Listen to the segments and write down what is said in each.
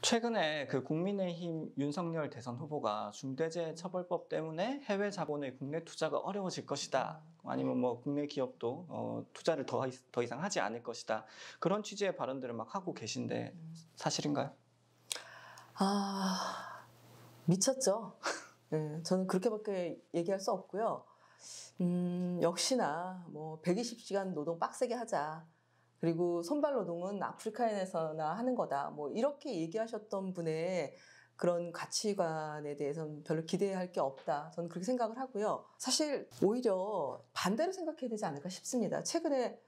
최근에 그 국민의힘 윤석열 대선 후보가 중대재해처벌법 때문에 해외 자본의 국내 투자가 어려워질 것이다. 아니면 뭐 국내 기업도 투자를 더 이상 하지 않을 것이다. 그런 취지의 발언들을 막 하고 계신데 사실인가요? 미쳤죠. 네, 저는 그렇게밖에 얘기할 수 없고요. 역시나 뭐 120시간 노동 빡세게 하자. 그리고 손발 노동은 아프리카에서나 하는 거다. 뭐 이렇게 얘기하셨던 분의 그런 가치관에 대해서는 별로 기대할 게 없다. 저는 그렇게 생각을 하고요. 사실 오히려 반대로 생각해야 되지 않을까 싶습니다. 최근에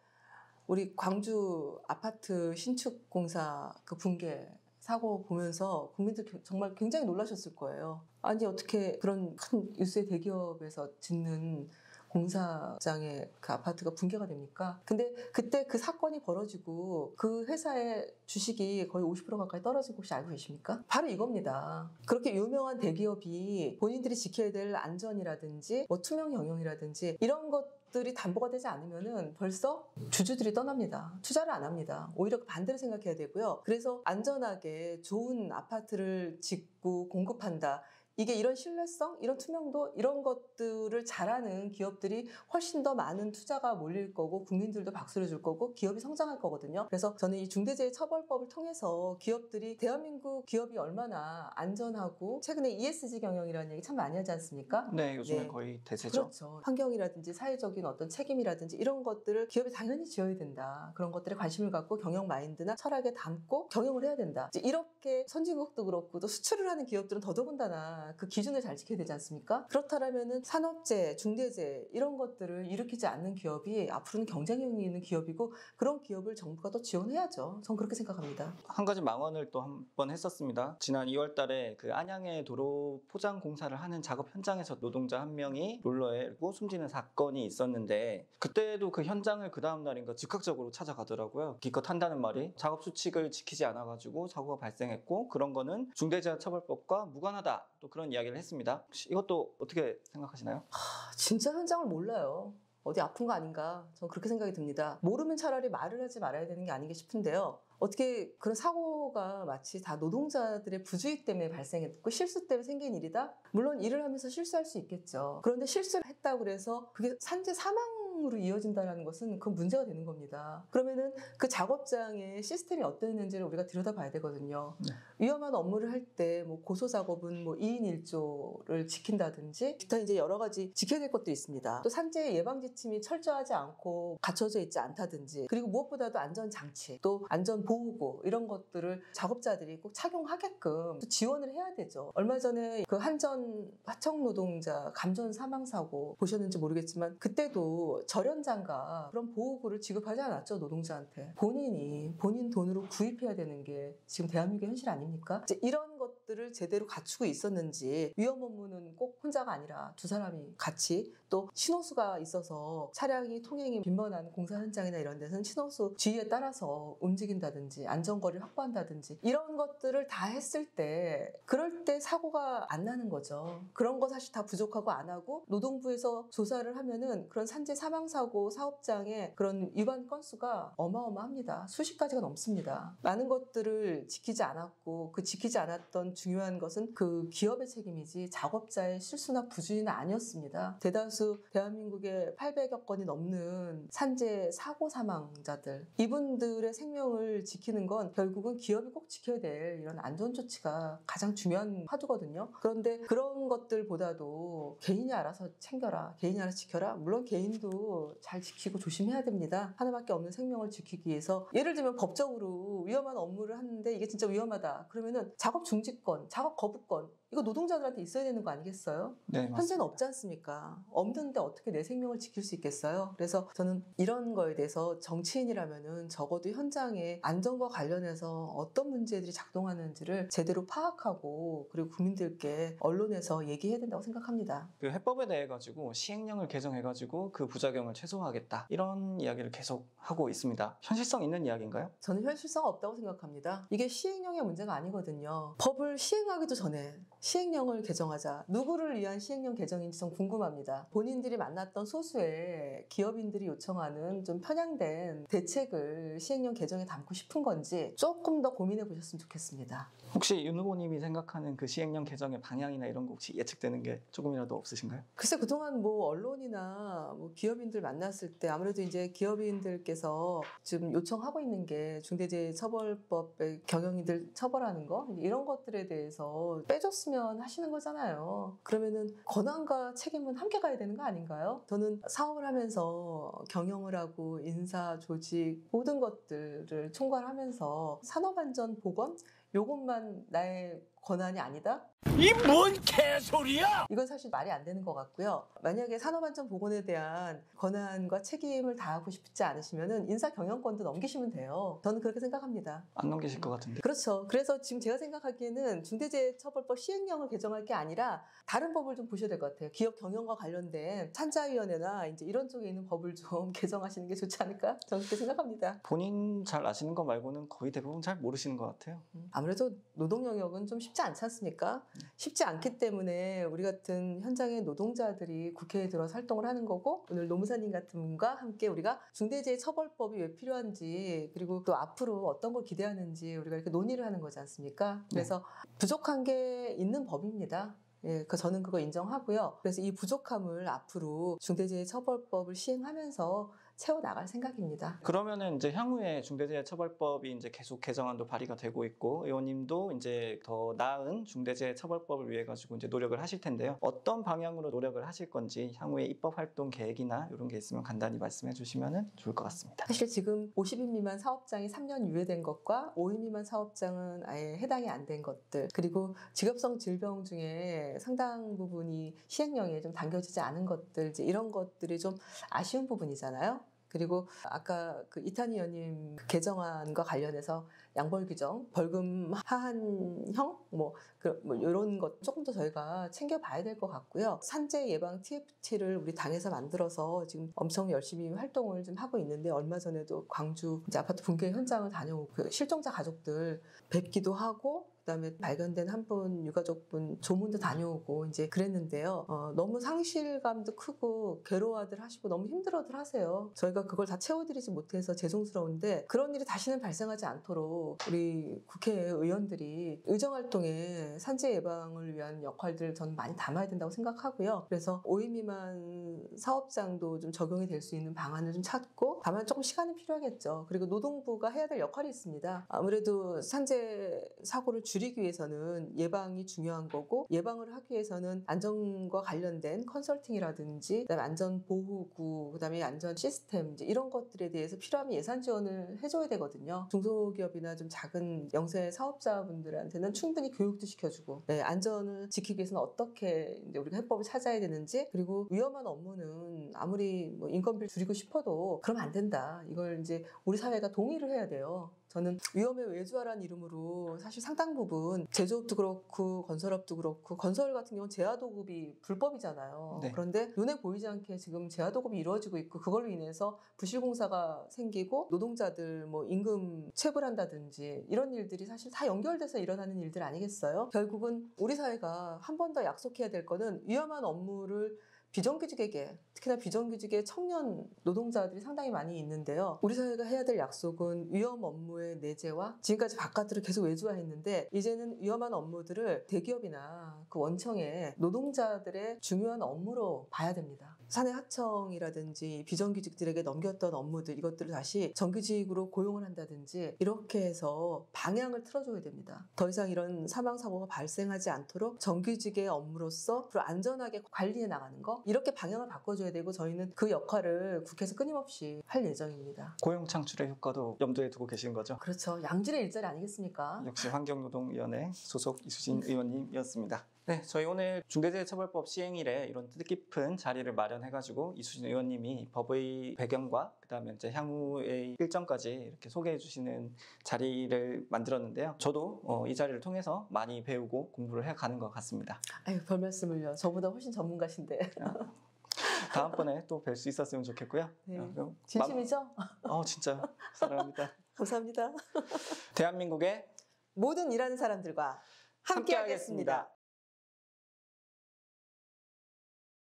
우리 광주 아파트 신축 공사 그 붕괴 사고 보면서 국민들 정말 굉장히 놀라셨을 거예요. 아니 어떻게 그런 큰 유수의 대기업에서 짓는 공사장의 그 아파트가 붕괴가 됩니까? 근데 그때 그 사건이 벌어지고 그 회사의 주식이 거의 50% 가까이 떨어진 거 혹시 알고 계십니까? 바로 이겁니다. 그렇게 유명한 대기업이 본인들이 지켜야 될 안전이라든지 뭐 투명 경영이라든지 이런 것들이 담보가 되지 않으면은 벌써 주주들이 떠납니다. 투자를 안 합니다. 오히려 반대로 생각해야 되고요. 그래서 안전하게 좋은 아파트를 짓고 공급한다. 이게 이런 신뢰성, 이런 투명도, 이런 것들을 잘하는 기업들이 훨씬 더 많은 투자가 몰릴 거고 국민들도 박수를 줄 거고 기업이 성장할 거거든요. 그래서 저는 이 중대재해처벌법을 통해서 기업들이 대한민국 기업이 얼마나 안전하고 최근에 ESG 경영이라는 얘기 참 많이 하지 않습니까? 네, 요즘에 네. 거의 대세죠. 그렇죠. 환경이라든지 사회적인 어떤 책임이라든지 이런 것들을 기업이 당연히 지어야 된다. 그런 것들에 관심을 갖고 경영 마인드나 철학에 담고 경영을 해야 된다. 이렇게 선진국도 그렇고 또 수출을 하는 기업들은 더더군다나 그 기준을 잘 지켜야 되지 않습니까? 그렇다면은 산업재해, 중대재해 이런 것들을 일으키지 않는 기업이 앞으로는 경쟁력이 있는 기업이고 그런 기업을 정부가 또 지원해야죠. 전 그렇게 생각합니다. 한 가지 망언을 또 한 번 했었습니다. 지난 2월 달에 그 안양의 도로 포장 공사를 하는 작업 현장에서 노동자 한 명이 롤러에고 숨지는 사건이 있었는데 그때도 그 현장을 그 다음 날인가 즉각적으로 찾아가더라고요. 기껏 한다는 말이 작업 수칙을 지키지 않아가지고 사고가 발생했고 그런 거는 중대재해처벌법과 무관하다. 또 그런 이야기를 했습니다. 이것도 어떻게 생각하시나요? 진짜 현장을 몰라요. 어디 아픈 거 아닌가? 저는 그렇게 생각이 듭니다. 모르면 차라리 말을 하지 말아야 되는 게 아닌가 싶은데요. 어떻게 그런 사고가 마치 다 노동자들의 부주의 때문에 발생했고 실수 때문에 생긴 일이다? 물론 일을 하면서 실수할 수 있겠죠. 그런데 실수를 했다고 해서 그게 산재 사망으로 이어진다는 것은 그건 문제가 되는 겁니다. 그러면은 그 작업장의 시스템이 어땠는지를 우리가 들여다봐야 되거든요. 네. 위험한 업무를 할 때 뭐 고소 작업은 뭐 2인 1조를 지킨다든지 기타 이제 여러 가지 지켜야 될 것도 있습니다. 또 산재 예방 지침이 철저하지 않고 갖춰져 있지 않다든지 그리고 무엇보다도 안전 장치 또 안전 보호구 이런 것들을 작업자들이 꼭 착용하게끔 또 지원을 해야 되죠. 얼마 전에 그 한전 화청 노동자 감전 사망 사고 보셨는지 모르겠지만 그때도 절연장과 그런 보호구를 지급하지 않았죠. 노동자한테. 본인 돈으로 구입해야 되는 게 지금 대한민국의 현실 아닙니까? 이제 이런 것들을 제대로 갖추고 있었는지 위험 업무는 꼭 혼자가 아니라 두 사람이 같이 또 신호수가 있어서 차량이 통행이 빈번한 공사 현장이나 이런 데서는 신호수 지휘에 따라서 움직인다든지 안전거리를 확보한다든지 이런 것들을 다 했을 때 그럴 때 사고가 안 나는 거죠. 그런 거 사실 다 부족하고 안 하고 노동부에서 조사를 하면은 그런 산재 사망사고 사업장의 그런 위반 건수가 어마어마합니다. 수십 가지가 넘습니다. 많은 것들을 지키지 않았고 그 지키지 않았던 중요한 것은 그 기업의 책임이지 작업자의 실수나 부주의는 아니었습니다. 대다수 대한민국에 800여 건이 넘는 산재 사고 사망자들 이분들의 생명을 지키는 건 결국은 기업이 꼭 지켜야 될 이런 안전조치가 가장 중요한 화두거든요. 그런데 그런 것들보다도 개인이 알아서 챙겨라, 개인이 알아서 지켜라. 물론 개인도 잘 지키고 조심해야 됩니다. 하나밖에 없는 생명을 지키기 위해서 예를 들면 법적으로 위험한 업무를 하는데 이게 진짜 위험하다. 그러면은 작업 중지권, 작업 거부권 이거 노동자들한테 있어야 되는 거 아니겠어요? 네, 맞습니다. 현재는 없지 않습니까? 없는데 어떻게 내 생명을 지킬 수 있겠어요? 그래서 저는 이런 거에 대해서 정치인이라면은 적어도 현장에 안전과 관련해서 어떤 문제들이 작동하는지를 제대로 파악하고 그리고 국민들께 언론에서 얘기해야 된다고 생각합니다. 그 해법에 대해 가지고 시행령을 개정해가지고 그 부작용을 최소화하겠다 이런 이야기를 계속 하고 있습니다. 현실성 있는 이야기인가요? 저는 현실성 없다고 생각합니다. 이게 시행령의 문제가 아니거든요. 법을 시행하기도 전에 시행령을 개정하자. 누구를 위한 시행령 개정인지 좀 궁금합니다. 본인들이 만났던 소수의 기업인들이 요청하는 좀 편향된 대책을 시행령 개정에 담고 싶은 건지 조금 더 고민해 보셨으면 좋겠습니다. 혹시 윤 후보님이 생각하는 그 시행령 개정의 방향이나 이런 거 혹시 예측되는 게 조금이라도 없으신가요? 글쎄 그동안 뭐 언론이나 뭐 기업인들 만났을 때 아무래도 이제 기업인들께서 지금 요청하고 있는 게 중대재해처벌법의 경영인들 처벌하는 거 이런 것들에 대해서 빼줬으면 하시는 거잖아요. 그러면은 권한과 책임은 함께 가야 되는 거 아닌가요? 저는 사업을 하면서 경영을 하고 인사, 조직 모든 것들을 총괄하면서 산업안전보건 요것만 나의 권한이 아니다? 이 뭔 개소리야! 이건 사실 말이 안 되는 것 같고요. 만약에 산업안전보건에 대한 권한과 책임을 다하고 싶지 않으시면 인사경영권도 넘기시면 돼요. 저는 그렇게 생각합니다. 안 넘기실 것 같은데. 그렇죠. 그래서 지금 제가 생각하기에는 중대재해처벌법 시행령을 개정할 게 아니라 다른 법을 좀 보셔야 될 것 같아요. 기업 경영과 관련된 산자위원회나 이제 이런 쪽에 있는 법을 좀 개정하시는 게 좋지 않을까? 저는 그렇게 생각합니다. 본인 잘 아시는 거 말고는 거의 대부분 잘 모르시는 것 같아요. 아무래도 노동 영역은 좀 쉽지 않지 않습니까? 쉽지 않기 때문에 우리 같은 현장의 노동자들이 국회에 들어서 활동을 하는 거고 오늘 노무사님 같은 분과 함께 우리가 중대재해처벌법이 왜 필요한지 그리고 또 앞으로 어떤 걸 기대하는지 우리가 이렇게 논의를 하는 거지 않습니까? 그래서 부족한 게 있는 법입니다. 예, 저는 그거 인정하고요. 그래서 이 부족함을 앞으로 중대재해처벌법을 시행하면서 채워나갈 생각입니다. 그러면은 이제 향후에 중대재해처벌법이 이제 계속 개정안도 발의가 되고 있고 의원님도 이제 더 나은 중대재해처벌법을 위해 가지고 이제 노력을 하실 텐데요. 어떤 방향으로 노력을 하실 건지 향후에 입법 활동 계획이나 이런 게 있으면 간단히 말씀해 주시면 좋을 것 같습니다. 사실 지금 50인 미만 사업장이 3년 유예된 것과 5인 미만 사업장은 아예 해당이 안 된 것들 그리고 직업성 질병 중에 상당 부분이 시행령에 좀 당겨지지 않은 것들 이제 이런 것들이 좀 아쉬운 부분이잖아요. 그리고 아까 그 이탄희 의원님 개정안과 관련해서 양벌 규정, 벌금 하한형 뭐 이런 것 조금 더 저희가 챙겨봐야 될 것 같고요. 산재 예방 TFT를 우리 당에서 만들어서 지금 엄청 열심히 활동을 좀 하고 있는데 얼마 전에도 광주 이제 아파트 붕괴 현장을 다녀오고 그 실종자 가족들 뵙기도 하고. 그다음에 발견된 한 분 유가족분 조문도 다녀오고 이제 그랬는데요. 너무 상실감도 크고 괴로워들 하시고 너무 힘들어들 하세요. 저희가 그걸 다 채워드리지 못해서 죄송스러운데 그런 일이 다시는 발생하지 않도록 우리 국회의원들이 의정활동에 산재 예방을 위한 역할들을 저는 많이 담아야 된다고 생각하고요. 그래서 5인 미만 사업장도 좀 적용이 될 수 있는 방안을 좀 찾고 다만 조금 시간이 필요하겠죠. 그리고 노동부가 해야 될 역할이 있습니다. 아무래도 산재 사고를 줄이기 위해서는 예방이 중요한 거고 예방을 하기 위해서는 안전과 관련된 컨설팅이라든지 그다음에 안전보호구 그다음에 안전 시스템 이제 이런 것들에 대해서 필요하면 예산 지원을 해줘야 되거든요. 중소기업이나 좀 작은 영세 사업자분들한테는 충분히 교육도 시켜주고 안전을 지키기 위해서는 어떻게 이제 우리가 해법을 찾아야 되는지 그리고 위험한 업무는 아무리 뭐 인건비를 줄이고 싶어도 그러면 안 된다. 이걸 이제 우리 사회가 동의를 해야 돼요. 저는 위험에 외주화라는 이름으로 사실 상당 부분 제조업도 그렇고 건설업도 그렇고 건설 같은 경우는 재하도급이 불법이잖아요. 네. 그런데 눈에 보이지 않게 지금 재하도급이 이루어지고 있고 그걸로 인해서 부실공사가 생기고 노동자들 뭐 임금 체불한다든지 이런 일들이 사실 다 연결돼서 일어나는 일들 아니겠어요? 결국은 우리 사회가 한 번 더 약속해야 될 거는 위험한 업무를 비정규직에게 특히나 비정규직의 청년 노동자들이 상당히 많이 있는데요. 우리 사회가 해야 될 약속은 위험 업무의 내재와 지금까지 바깥으로 계속 외주화했는데 이제는 위험한 업무들을 대기업이나 그 원청의 노동자들의 중요한 업무로 봐야 됩니다. 사내 하청이라든지 비정규직들에게 넘겼던 업무들 이것들을 다시 정규직으로 고용을 한다든지 이렇게 해서 방향을 틀어줘야 됩니다. 더 이상 이런 사망사고가 발생하지 않도록 정규직의 업무로서 앞으로 안전하게 관리해 나가는 거 이렇게 방향을 바꿔줘야 되고 저희는 그 역할을 국회에서 끊임없이 할 예정입니다. 고용 창출의 효과도 염두에 두고 계신 거죠? 그렇죠. 양질의 일자리 아니겠습니까? 역시 환경노동위원회 소속 이수진 의원님이었습니다. 네, 저희 오늘 중대재해처벌법 시행일에 이런 뜻깊은 자리를 마련해가지고 이수진 의원님이 법의 배경과 그다음에 이제 향후의 일정까지 이렇게 소개해주시는 자리를 만들었는데요. 저도 이 자리를 통해서 많이 배우고 공부를 해가는 것 같습니다. 아유, 별 말씀을요. 저보다 훨씬 전문가신데. 다음번에 또 뵐 수 있었으면 좋겠고요. 네. 그럼 진심이죠? 진짜 사랑합니다. 감사합니다. 대한민국의 모든 일하는 사람들과 함께 하겠습니다.